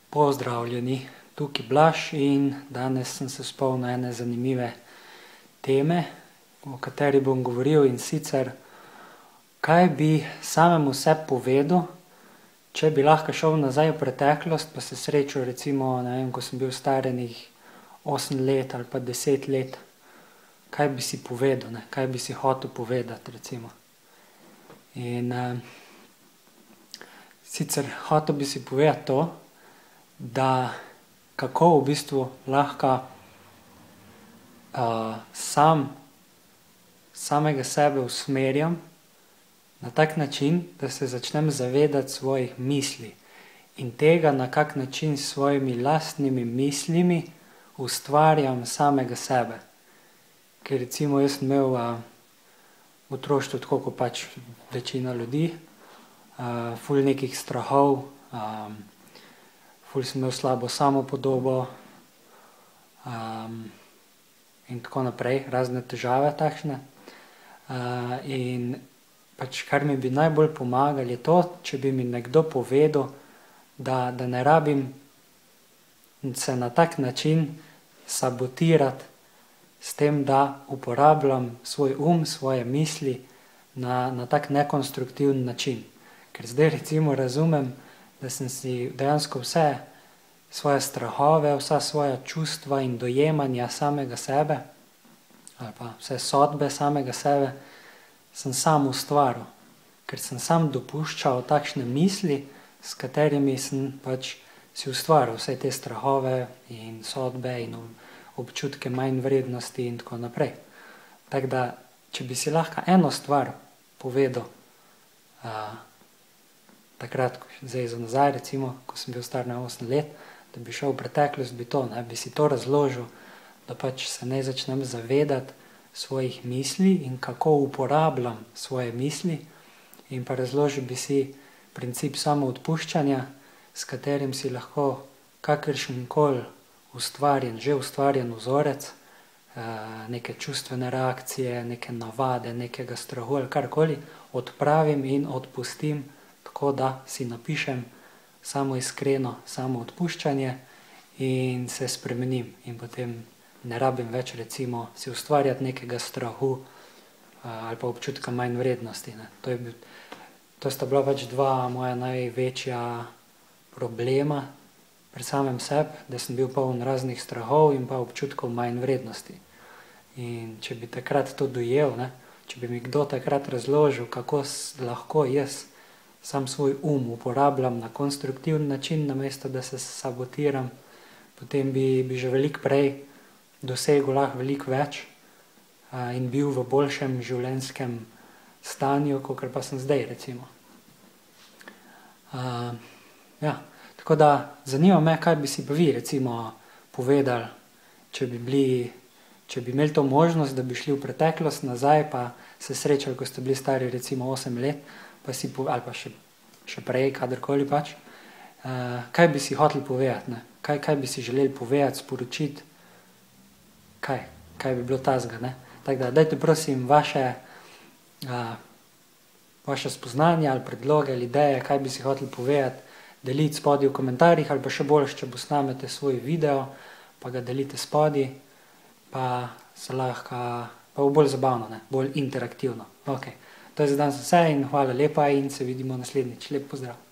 Pozdravljeni, tukaj Blaž in danes sem se spomnil ene zanimive teme, o kateri bom govoril, in sicer kaj bi samemu sebi povedal, če bi lahko šel nazaj v preteklost pa se srečal recimo, ne vem, ko sem bil star enih 8 let ali pa 10 let, kaj bi si povedal, ne, kaj bi si hotel povedati recimo. In sicer hotel bi si povedati to, da kako v bistvu lahko samega sebe usmerjam na tak način, da se začnem zavedati svojih misli in tega, na kak način s svojimi lastnimi mislimi ustvarjam samega sebe. Ker recimo jaz sem imel v otroštvu, tako kot pač večina ljudi, ful nekih strahov, ful sem imel slabo samopodobo in tako naprej, razne težave takšne. In pač kar mi bi najbolj pomagalo je to, če bi mi nekdo povedal, da ne rabim se na tak način sabotirati s tem, da uporabljam svoj svoje misli na tak nekonstruktiven način. Ker zdaj recimo razumem, da sem si dejansko vse svoje strahove, vsa svoja čustva in dojemanja samega sebe, ali pa vse sodbe samega sebe, sem sam ustvaril. Ker sem sam dopuščal takšne misli, s katerimi sem pač si ustvaril vse te strahove in sodbe in občutke manjvrednosti in tako naprej. Tako da, če bi si lahko eno stvar povedal, takrat, zdaj za nazaj recimo, ko sem bil star 8 let, da bi šel v preteklost, bi to, ne, bi si to razložil, da pač se ne začnem zavedati svojih misli in kako uporabljam svoje misli, in pa razložil bi si princip samoodpuščanja, s katerim si lahko kakršenkoli že ustvarjen vzorec, neke čustvene reakcije, neke navade, nekega strahu ali karkoli, odpravim in odpustim, tako da si napišem samo iskreno samoodpuščanje in se spremenim. In potem ne rabim več recimo si ustvarjati nekega strahu ali pa občutka manjvrednosti, ne. To sta bila pač dva moja največja problema pri samem sebi, da sem bil poln raznih strahov in pa občutkov manjvrednosti. In če bi takrat to dojel, ne, če bi mi kdo takrat razložil, kako lahko jaz sam svoj uporabljam na konstruktiven način, namesto da se sabotiram, potem bi že veliko prej dosegel lahko veliko več in bil v boljšem življenjskem stanju, kakor pa sem zdaj recimo. Tako da zanima me, kaj bi si pa vi recimo povedali, če bi imeli to možnost, da bi šli v preteklost nazaj pa se srečali, ko ste bili stari recimo 8 let, ali pa še prej, kadarkoli pač, kaj bi si hoteli povedati, ne? Kaj bi si želeli povedati, sporočiti, kaj bi bilo takega, ne? Tako da dajte prosim vaše spoznanja ali predloge ali ideje, kaj bi si hoteli povedati, deliti spodaj v komentarjih, ali pa še boljše, če posnamete svoj video, pa ga delite spodaj, pa se lahko, pa bo bolj zabavno, ne, bolj interaktivno. Ok, to je za danes vse in hvala lepa in se vidimo naslednjič. Lep pozdrav!